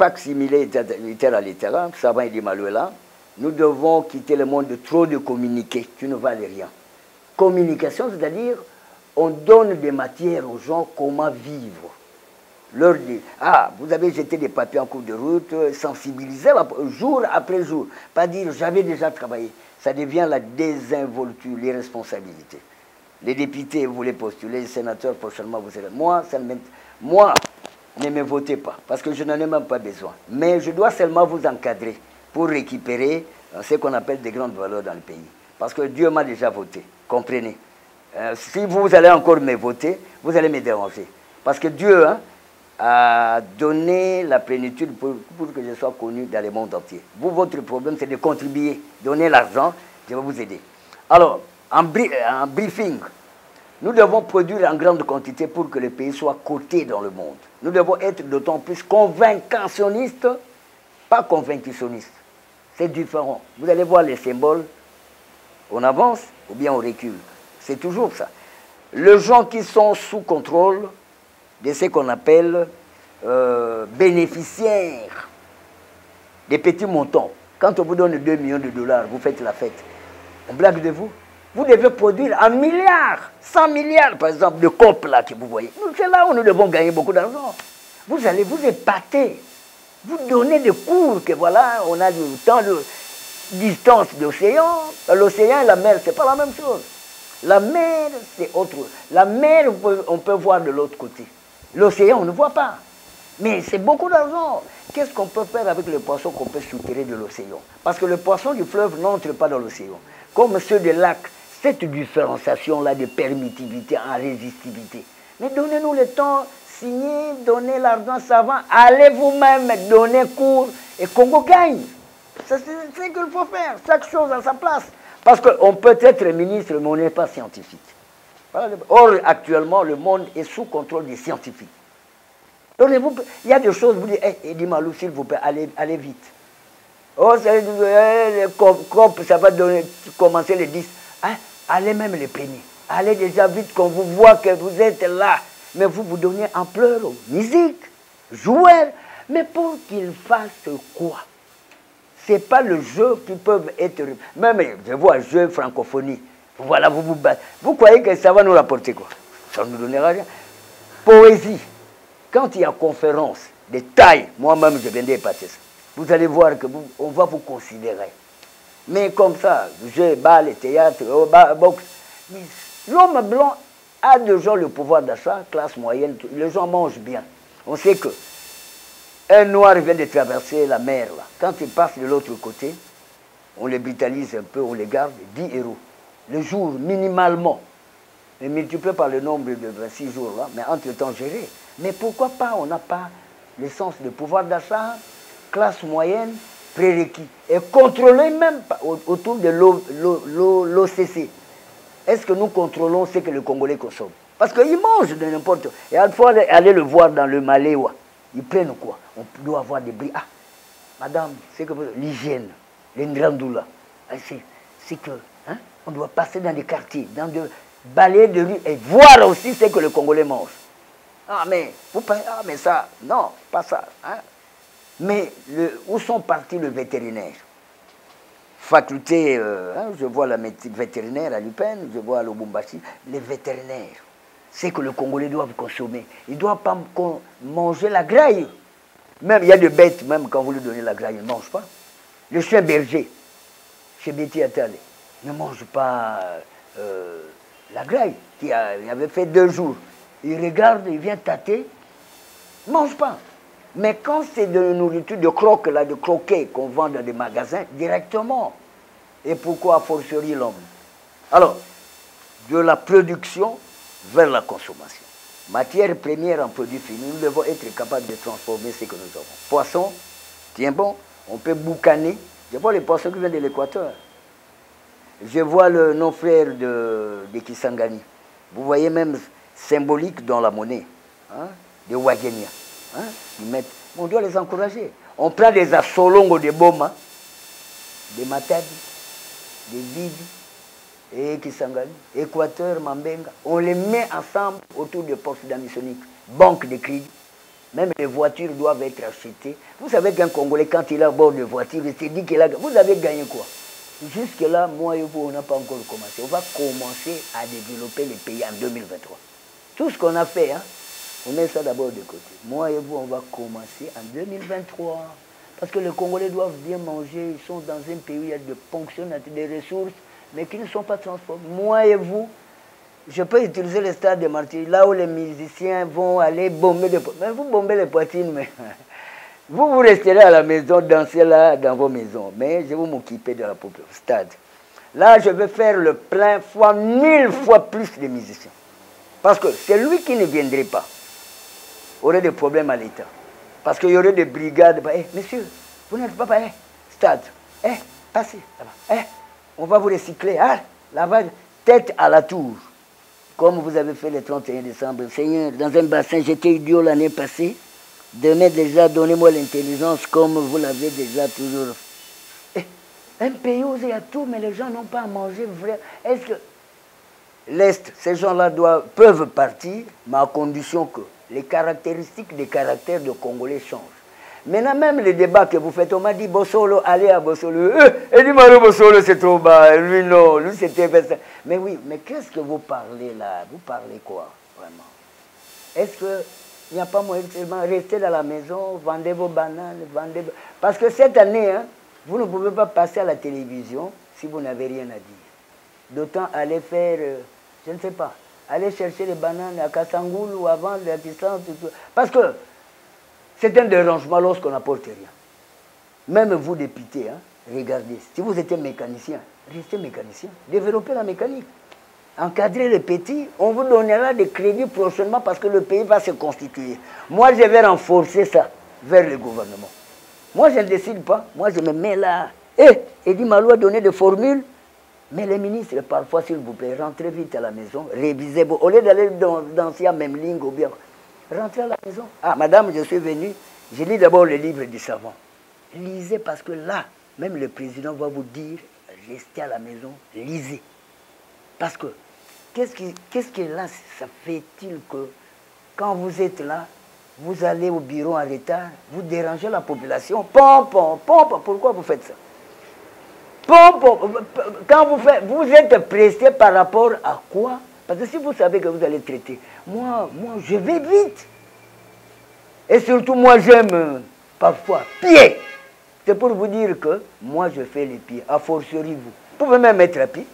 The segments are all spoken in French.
fac-similé littéraire à littéraire, Savant et Malouela, nous devons quitter le monde de trop de communiquer, tu ne vales rien. Communication, c'est-à-dire, on donne des matières aux gens, comment vivre. Leur dire, ah, vous avez jeté des papiers en cours de route, sensibiliser jour après jour. Pas dire, j'avais déjà travaillé. Ça devient la désinvolture, l'irresponsabilité. Les députés voulaient postuler, les sénateurs prochainement vous serez. Moi, ne me votez pas, parce que je n'en ai même pas besoin. Mais je dois seulement vous encadrer pour récupérer ce qu'on appelle des grandes valeurs dans le pays. Parce que Dieu m'a déjà voté, comprenez. Si vous allez encore me voter, vous allez me déranger. Parce que Dieu a donné la plénitude pour que je sois connu dans le monde entier. Vous, votre problème, c'est de contribuer, donner l'argent, je vais vous aider. Alors, en briefing, nous devons produire en grande quantité pour que le pays soit coté dans le monde. Nous devons être d'autant plus convaincantionnistes, pas convaincutionnistes. C'est différent. Vous allez voir les symboles, on avance ou bien on recule. C'est toujours ça. Les gens qui sont sous contrôle de ce qu'on appelle bénéficiaires des petits montants. Quand on vous donne 2 millions de dollars, vous faites la fête. On blague de vous. Vous devez produire 1 milliard, 100 milliards, par exemple, de COP là que vous voyez. C'est là où nous devons gagner beaucoup d'argent. Vous allez vous épater. Vous donnez des cours que voilà, on a tant de distance d'océan. L'océan et la mer, c'est pas la même chose. La mer, c'est autre chose. La mer, on peut voir de l'autre côté. L'océan, on ne voit pas. Mais c'est beaucoup d'argent. Qu'est-ce qu'on peut faire avec les poissons qu'on peut soutirer de l'océan? Parce que le poisson du fleuve n'entre pas dans l'océan. Comme ceux des lacs, cette différenciation-là de permittivité en résistibilité. Mais donnez-nous le temps, signez, donnez l'argent savant, allez vous-même donner cours et Congo gagne. C'est ce qu'il faut faire, chaque chose à sa place. Parce qu'on peut être ministre, mais on n'est pas scientifique. Or, actuellement, le monde est sous contrôle des scientifiques. Il y a des choses, vous dites, Eddie Malou, s'il vous plaît, allez vite. Oh, les COP, ça va commencer les 10. Hein? Allez même les premiers. Allez déjà vite qu'on vous voit que vous êtes là. Mais vous donnez ampleur aux musiques, joueurs. Mais pour qu'ils fassent quoi? Ce n'est pas le jeu qui peuvent être... Même, je vois, jeu francophonie. Voilà, vous vous battez. Vous croyez que ça va nous rapporter quoi? Ça ne nous donnera rien. Poésie. Quand il y a conférence de taille, moi-même, je viens d'épater ça. Vous allez voir qu'on va vous considérer. Mais comme ça, jeu, bal, théâtre, boxe. L'homme blanc a déjà le pouvoir d'achat, classe moyenne. Les gens mangent bien. On sait que un noir vient de traverser la mer, là. Quand il passe de l'autre côté, on les brutalise un peu, on les garde, 10 euros. Le jour, minimalement. Et multiplié par le nombre de 26 jours, là, mais entre-temps géré. Mais pourquoi pas, on n'a pas le sens de pouvoir d'achat, classe moyenne, prérequis. Et contrôler même autour de l'OCC. Est-ce que nous contrôlons ce que les Congolais consomment? Parce qu'ils mangent de n'importe quoi. Et il faut aller le voir dans le Maléwa. Ils prennent quoi? On doit avoir des bris. Ah, madame, c'est que l'hygiène, les Ndrandoula, c'est que, hein, on doit passer dans des quartiers, dans des balayer de rue et voir aussi ce que les Congolais mangent. Ah, mais, mais ça, non, pas ça. Hein. Mais où sont partis les vétérinaires? Faculté, je vois la médecine vétérinaire à l'UPEN, je vois à Lubumbashi, les vétérinaires. C'est que les Congolais doivent consommer. Ils ne doivent pas manger la graille. Même, il y a des bêtes, même quand vous lui donnez la graille, ils ne mangent pas. Le chien berger, chez Betty Attalé, ne mange pas la graille, il avait fait 2 jours. Il regarde, il vient tâter, il ne mange pas. Mais quand c'est de la nourriture de croque, là, de croquets qu'on vend dans des magasins, directement. Et pourquoi a fortiori l'homme? Alors, de la production vers la consommation. Matière première en produit fini, nous devons être capables de transformer ce que nous avons. Poisson, tiens bon, on peut boucaner. Je vois les poissons qui viennent de l'Équateur. Je vois nos frères de Kisangani. Vous voyez même symbolique dans la monnaie, hein, de Wagenia. Hein, on doit les encourager. On prend des assolongos de Boma, des Matadi, des Vidi, et Kisangani, Équateur, Mambenga. On les met ensemble autour de postes d'amisoniques, banque de crédit. Même les voitures doivent être achetées. Vous savez qu'un Congolais, quand il est à bord de voiture, il se dit qu'il a... Vous avez gagné quoi? Jusque-là, moi et vous, on n'a pas encore commencé. On va commencer à développer les pays en 2023. Tout ce qu'on a fait, hein, on met ça d'abord de côté. Moi et vous, on va commencer en 2023. Parce que les Congolais doivent bien manger. Ils sont dans un pays où il y a de ponctions, des ressources, mais qui ne sont pas transformées. Moi et vous, je peux utiliser le stade de Martyrs, là où les musiciens vont aller bomber des poitrines. Mais vous bombez les poitrines, mais vous resterez à la maison, danser là dans vos maisons. Mais je vais m'occuper de la stade. Là, je vais faire le plein fois 1000 fois plus de musiciens. Parce que celui qui ne viendrait pas aurait des problèmes à l'État. Parce qu'il y aurait des brigades. Hey, monsieur, vous n'êtes pas prêt. Stade. Passez là-bas. On va vous recycler. Là-bas, tête à la tour. Comme vous avez fait le 31 décembre. Seigneur, dans un bassin, j'étais idiot l'année passée. Demain déjà, donnez-moi l'intelligence comme vous l'avez déjà toujours. Un pays où il y a tout, mais les gens n'ont pas à manger vrai. Est-ce que l'Est, ces gens-là peuvent partir, mais à condition que les caractéristiques des caractères de Congolais changent. Maintenant, même les débats que vous faites, on m'a dit Bossolo, allez à Bossolo. Et dit Maro Bossolo, c'est trop bas. Lui, non, lui, c'était. Mais oui, mais qu'est-ce que vous parlez là? Vous parlez quoi, vraiment? Est-ce qu'il n'y a pas moyen de seulement rester dans la maison, vendez vos bananes, vendez. Parce que cette année, hein, vous ne pouvez pas passer à la télévision si vous n'avez rien à dire. D'autant aller faire, je ne sais pas, aller chercher les bananes à Kassangoul ou avant la distance. Parce que c'est un dérangement lorsqu'on n'apporte rien. Même vous, députés, hein, regardez, si vous êtes mécanicien, restez mécanicien, développez la mécanique. Encadrez les petits, on vous donnera des crédits prochainement parce que le pays va se constituer. Moi, je vais renforcer ça vers le gouvernement. Moi, je ne décide pas, moi, je me mets là. Eddy Malou a donné des formules. Mais les ministres, parfois, s'il vous plaît, rentrez vite à la maison, révisez. Au lieu d'aller danser à même ligne ou bien, rentrez à la maison. Ah, madame, je suis venu, je lis d'abord le livre du savant. Lisez parce que là, même le président va vous dire, restez à la maison, lisez. Parce que, qu'est-ce que là, ça fait-il que quand vous êtes là, vous allez au bureau en retard, vous dérangez la population, pourquoi vous faites ça? Quand vous êtes pressé par rapport à quoi? Parce que si vous savez que vous allez traiter, moi je vais vite. Et surtout, moi, j'aime parfois pied. C'est pour vous dire que moi, je fais les pieds. A fortiori, vous. Vous pouvez même mettre à pied.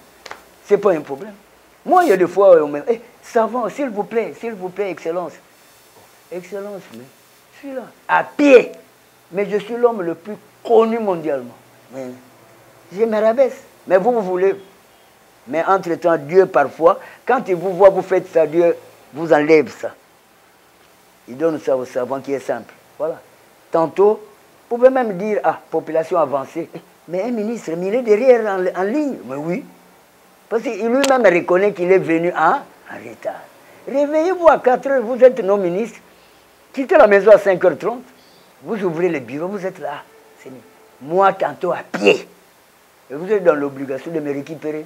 Ce n'est pas un problème. Moi, il y a des fois, on me dit, savant, s'il vous plaît, Excellence. Excellence, mais je suis là, à pied. Mais je suis l'homme le plus connu mondialement. Je me rabaisse. Mais vous voulez. Mais entre-temps, Dieu, parfois, quand il vous voit, vous faites ça, Dieu vous enlève ça. Il donne ça au savant qui est simple. Voilà. Tantôt, vous pouvez même dire, population avancée. Mais un ministre, mais il est derrière en ligne. Mais oui. Parce qu'il lui-même reconnaît qu'il est venu en retard. Réveillez-vous à 4 heures, vous êtes nos ministres. Quittez la maison à 5h30. Vous ouvrez le bureau, vous êtes là. C'est mieux. Moi, tantôt à pied. Et vous êtes dans l'obligation de me récupérer.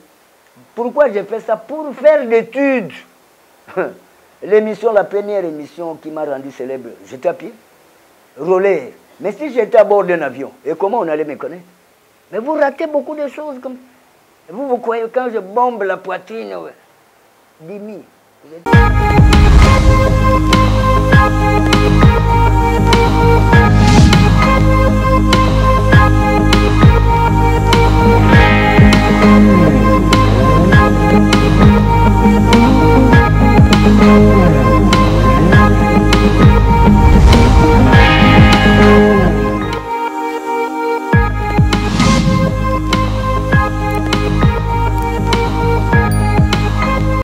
Pourquoi j'ai fait ça? Pour faire l'étude. L'émission, la première émission qui m'a rendu célèbre, j'étais à pied. Roller. Mais si j'étais à bord d'un avion, et comment on allait me connaître? Mais vous ratez beaucoup de choses comme ça. Vous croyez quand je bombe la poitrine, Dimi.